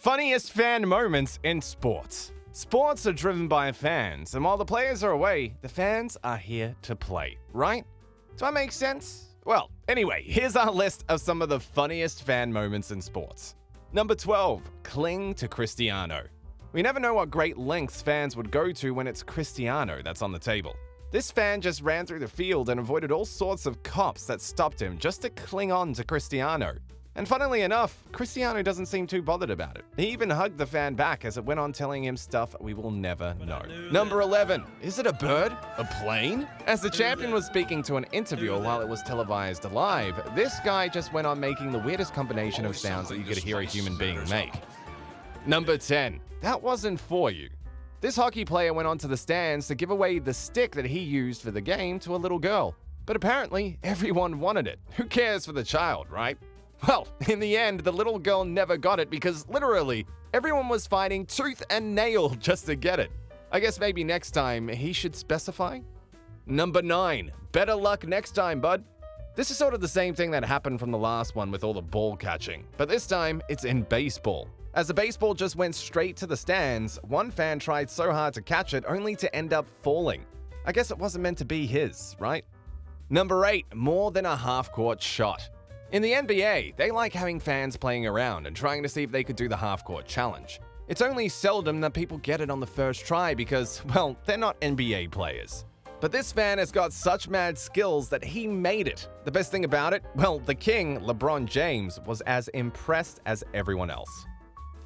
Funniest fan moments in sports. Sports are driven by fans, and while the players are away, the fans are here to play, right? Does that make sense? Well, anyway, here's our list of some of the funniest fan moments in sports. Number 12, cling to Cristiano. We never know what great lengths fans would go to when it's Cristiano that's on the table. This fan just ran through the field and avoided all sorts of cops that stopped him just to cling on to Cristiano. And funnily enough, Cristiano doesn't seem too bothered about it. He even hugged the fan back as it went on telling him stuff we will never know. Number 11. Is it a bird? A plane? As the champion was speaking to an interviewer while it was televised live, this guy just went on making the weirdest combination of sounds that you could hear a human being make. Number 10. That wasn't for you. This hockey player went onto the stands to give away the stick that he used for the game to a little girl. But apparently, everyone wanted it. Who cares for the child, right? Well, in the end, the little girl never got it because literally, everyone was fighting tooth and nail just to get it. I guess maybe next time he should specify? Number 9. Better luck next time, bud. This is sort of the same thing that happened from the last one with all the ball catching, but this time it's in baseball. As the baseball just went straight to the stands, one fan tried so hard to catch it only to end up falling. I guess it wasn't meant to be his, right? Number 8. More than a half-court shot. In the NBA, they like having fans playing around and trying to see if they could do the half-court challenge. It's only seldom that people get it on the first try because, well, they're not NBA players. But this fan has got such mad skills that he made it. The best thing about it? Well, the king, LeBron James, was as impressed as everyone else.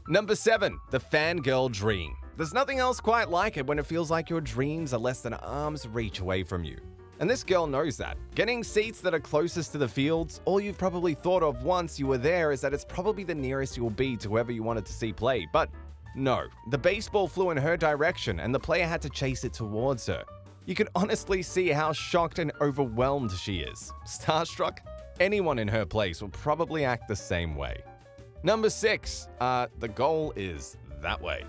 Number 7. The fangirl dream. There's nothing else quite like it when it feels like your dreams are less than arm's reach away from you. And this girl knows that. Getting seats that are closest to the fields, all you've probably thought of once you were there is that it's probably the nearest you'll be to whoever you wanted to see play. But no, the baseball flew in her direction and the player had to chase it towards her. You can honestly see how shocked and overwhelmed she is. Starstruck? Anyone in her place will probably act the same way. Number 6. The goal is that way.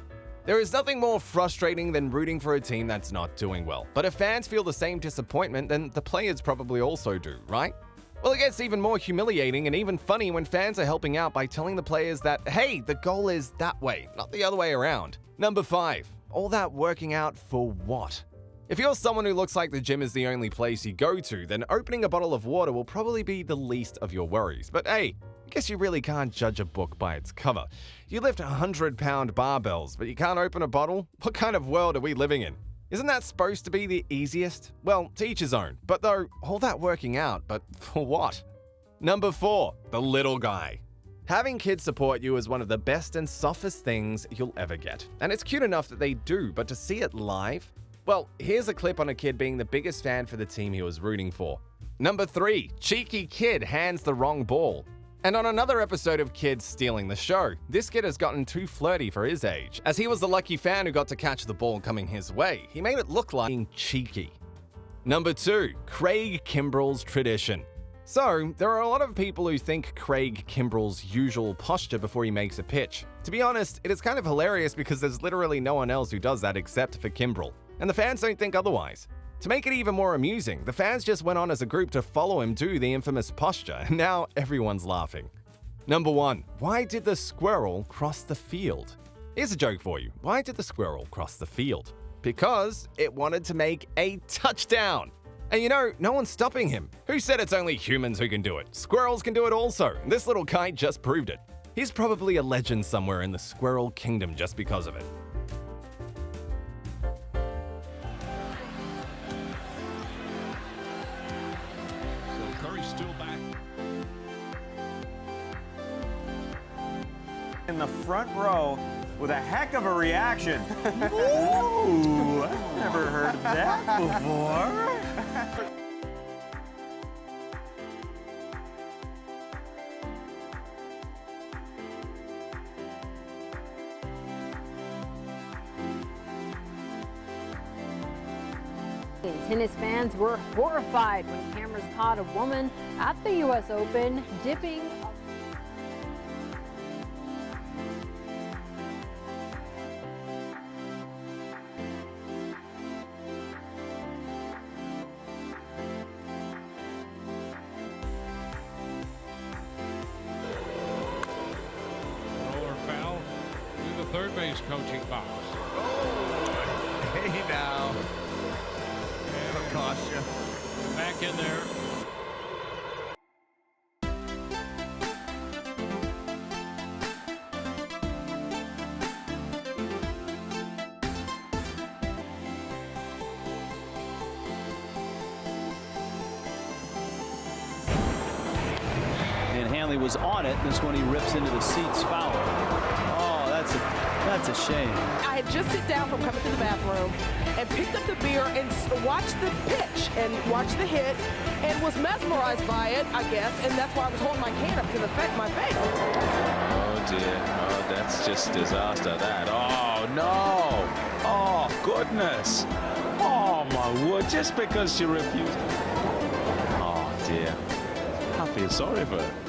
There is nothing more frustrating than rooting for a team that's not doing well. But if fans feel the same disappointment, then the players probably also do, right? Well, it gets even more humiliating and even funny when fans are helping out by telling the players that, hey, the goal is that way, not the other way around. Number 5. All that working out for what? If you're someone who looks like the gym is the only place you go to, then opening a bottle of water will probably be the least of your worries. But hey, I guess you really can't judge a book by its cover. You lift 100-pound barbells, but you can't open a bottle? What kind of world are we living in? Isn't that supposed to be the easiest? Well, to each his own. But though, all that working out, but for what? Number 4. The little guy. Having kids support you is one of the best and softest things you'll ever get. And it's cute enough that they do, but to see it live? Well, here's a clip on a kid being the biggest fan for the team he was rooting for. Number 3. Cheeky kid hands the wrong ball. And on another episode of Kids Stealing the Show, this kid has gotten too flirty for his age. As he was the lucky fan who got to catch the ball coming his way, he made it look like being cheeky. Number 2. Craig Kimbrell's tradition. So, there are a lot of people who think Craig Kimbrell's usual posture before he makes a pitch. To be honest, it is kind of hilarious because there's literally no one else who does that except for Kimbrell. And the fans don't think otherwise. To make it even more amusing, the fans just went on as a group to follow him do the infamous posture, and now everyone's laughing. Number 1. Why did the squirrel cross the field? Here's a joke for you. Why did the squirrel cross the field? Because it wanted to make a touchdown. And you know, no one's stopping him. Who said it's only humans who can do it? Squirrels can do it also, and this little guy just proved it. He's probably a legend somewhere in the squirrel kingdom just because of it. In the front row with a heck of a reaction. Ooh, I've never heard that before. Tennis fans were horrified when cameras caught a woman at the U.S. Open dipping. third base coaching box. Oh, hey now. It'll cost you. Back in there. And Hanley was on it. This one he rips into the seats foul. Oh, that's a shame. I had just sit down from coming to the bathroom and picked up the beer and watched the pitch and watched the hit and was mesmerized by it, I guess, and that's why I was holding my can up to my face. Oh dear, oh that's just disaster that. Oh no, oh goodness, oh my word, just because she refused. Oh dear, I feel sorry for her.